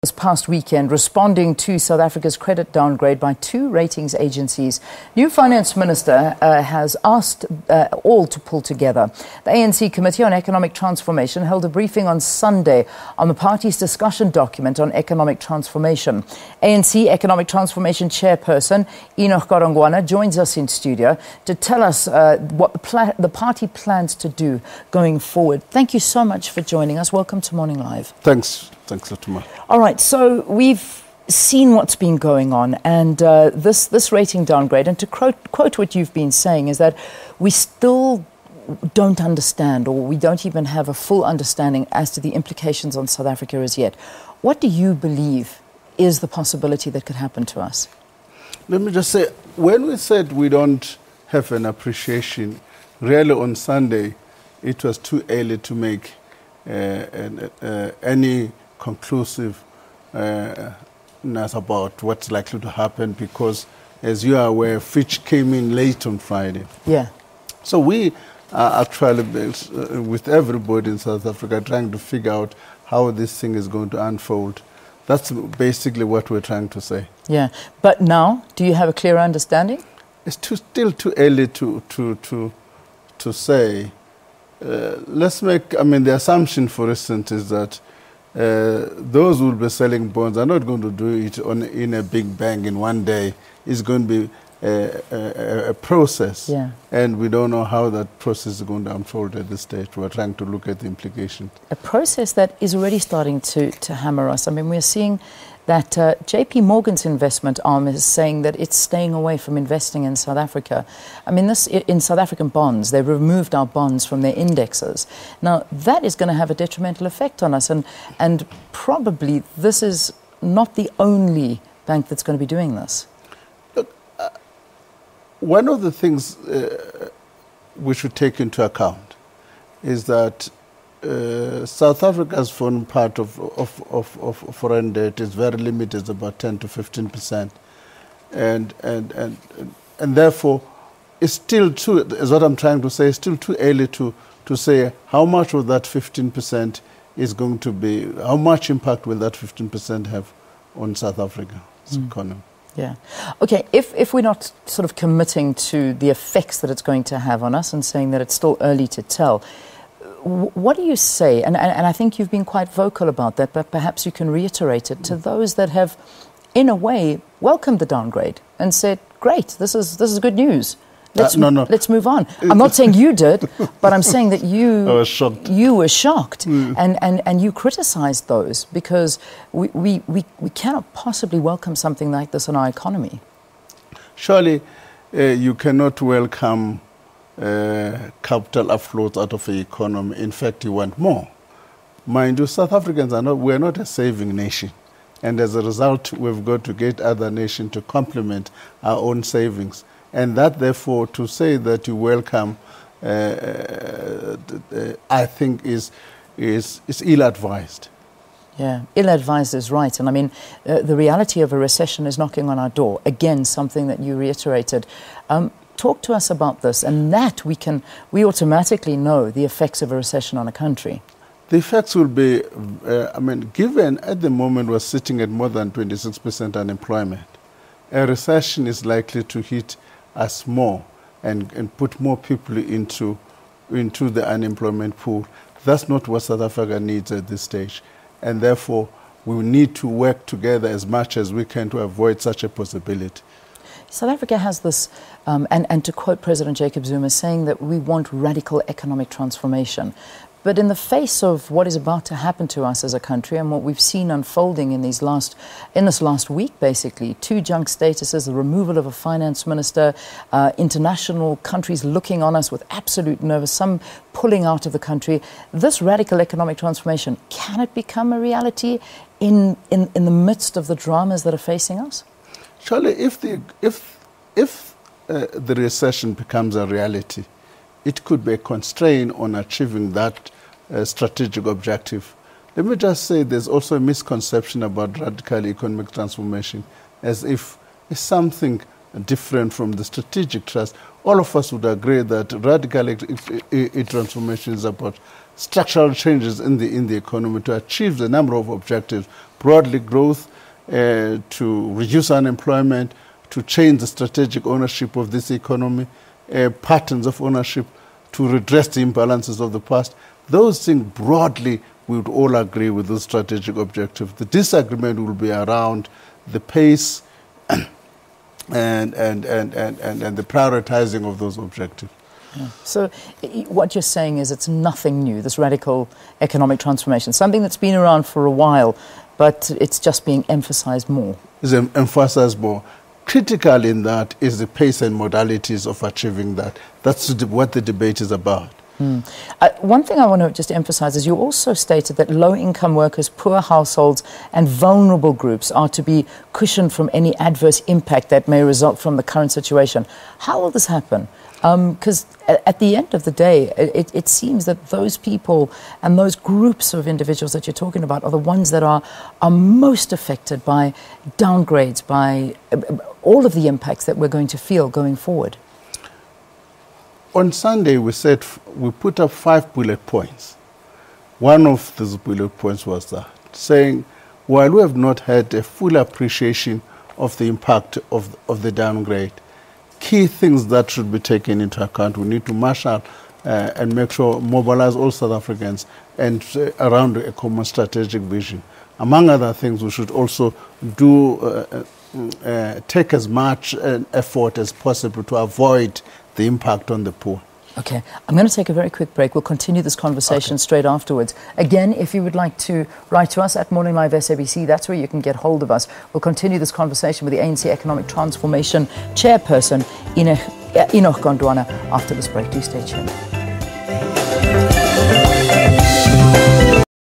This past weekend, responding to South Africa's credit downgrade by two ratings agencies, new Finance Minister has asked all to pull together. The ANC Committee on Economic Transformation held a briefing on Sunday on the party's discussion document on economic transformation. ANC Economic Transformation Chairperson Enoch Godongwana joins us in studio to tell us what the party plans to do going forward. Thank you so much for joining us. Welcome to Morning Live. Thanks, Lotuma. All right, so we've seen what's been going on, and this rating downgrade, and to quote what you've been saying, is that we still don't understand, or we don't even have a full understanding as to the implications on South Africa as yet. What do you believe is the possibility that could happen to us? Let me just say, when we said we don't have an appreciation, really on Sunday, it was too early to make any conclusiveness about what's likely to happen, because, as you are aware, Fitch came in late on Friday. Yeah. So we are actually, with everybody in South Africa, trying to figure out how this thing is going to unfold. That's basically what we're trying to say. Yeah. But now, do you have a clearer understanding? It's still too early to say. Let's make, the assumption, for instance, is that those who will be selling bonds are not going to do it in a big bang in one day. It's going to be a process, yeah. And we don't know how that process is going to unfold at this stage. We're trying to look at the implications. A process that is already starting to hammer us. We're seeing that JP Morgan's investment arm is saying that it's staying away from investing in South Africa. This in South African bonds. They've removed our bonds from their indexes. Now, that is going to have a detrimental effect on us, and probably this is not the only bank that's going to be doing this. Look, one of the things we should take into account is that South Africa's foreign part of foreign debt is very limited, it's about 10 to 15%, and therefore it's still too, is what I'm trying to say, it's still too early to say how much of that 15% is going to be, how much impact will that 15% have on South Africa's economy. Yeah. Okay, if we're not sort of committing to the effects that it's going to have on us and saying that it's still early to tell, what do you say, and I think you've been quite vocal about that, but perhaps you can reiterate it to those that have, in a way, welcomed the downgrade and said, great, this is good news. Let's move on. I'm not saying you did, but I'm saying that you I was shocked. You were shocked, and you criticized those, because we cannot possibly welcome something like this in our economy. Surely you cannot welcome capital outflows out of the economy. In fact, you want more. Mind you, South Africans we're not a saving nation. And as a result, we've got to get other nations to complement our own savings. And that, therefore, to say that you welcome, I think is ill-advised. Yeah, ill-advised is right. And the reality of a recession is knocking on our door. Again, something that you reiterated. Talk to us about this, and that we automatically know the effects of a recession on a country. The effects will be, given at the moment we're sitting at more than 26% unemployment, a recession is likely to hit us more and put more people into the unemployment pool. That's not what South Africa needs at this stage, and therefore we need to work together as much as we can to avoid such a possibility. South Africa has this, and to quote President Jacob Zuma, saying that we want radical economic transformation. But in the face of what is about to happen to us as a country, and what we've seen unfolding in this last week, basically, two junk statuses, the removal of a finance minister, international countries looking on us with absolute nervous, some pulling out of the country, this radical economic transformation, can it become a reality in the midst of the dramas that are facing us? Surely, if the recession becomes a reality, it could be a constraint on achieving that strategic objective. Let me just say there's also a misconception about radical economic transformation, as if it's something different from the strategic trust. All of us would agree that radical transformation is about structural changes in the economy to achieve the number of objectives, broadly growth, to reduce unemployment, to change the strategic ownership of this economy, patterns of ownership, to redress the imbalances of the past. Those things broadly, we would all agree with those strategic objectives. The disagreement will be around the pace and the prioritizing of those objectives. Yeah. So what you're saying is it's nothing new, this radical economic transformation, something that's been around for a while, but it's just being emphasized more. It's emphasized more. Critical in that is the pace and modalities of achieving that. That's what the debate is about. One thing I want to just emphasize is you also stated that low-income workers, poor households and vulnerable groups are to be cushioned from any adverse impact that may result from the current situation. How will this happen? Because at the end of the day, it seems that those people and those groups of individuals that you're talking about are the ones that are most affected by downgrades, by all of the impacts that we're going to feel going forward. On Sunday, we put up 5 bullet points. One of those bullet points was that, saying, while we have not had a full appreciation of the impact of the downgrade, key things that should be taken into account. We need to marshal and make sure, mobilize all South Africans and around a common strategic vision. Among other things, we should also take as much effort as possible to avoid the impact on the poor. Okay, I'm going to take a very quick break. We'll continue this conversation straight afterwards. Again, if you would like to write to us at Morning Live SABC, that's where you can get hold of us. We'll continue this conversation with the ANC Economic Transformation Chairperson, Enoch Godongwana, after this break. Do stay tuned.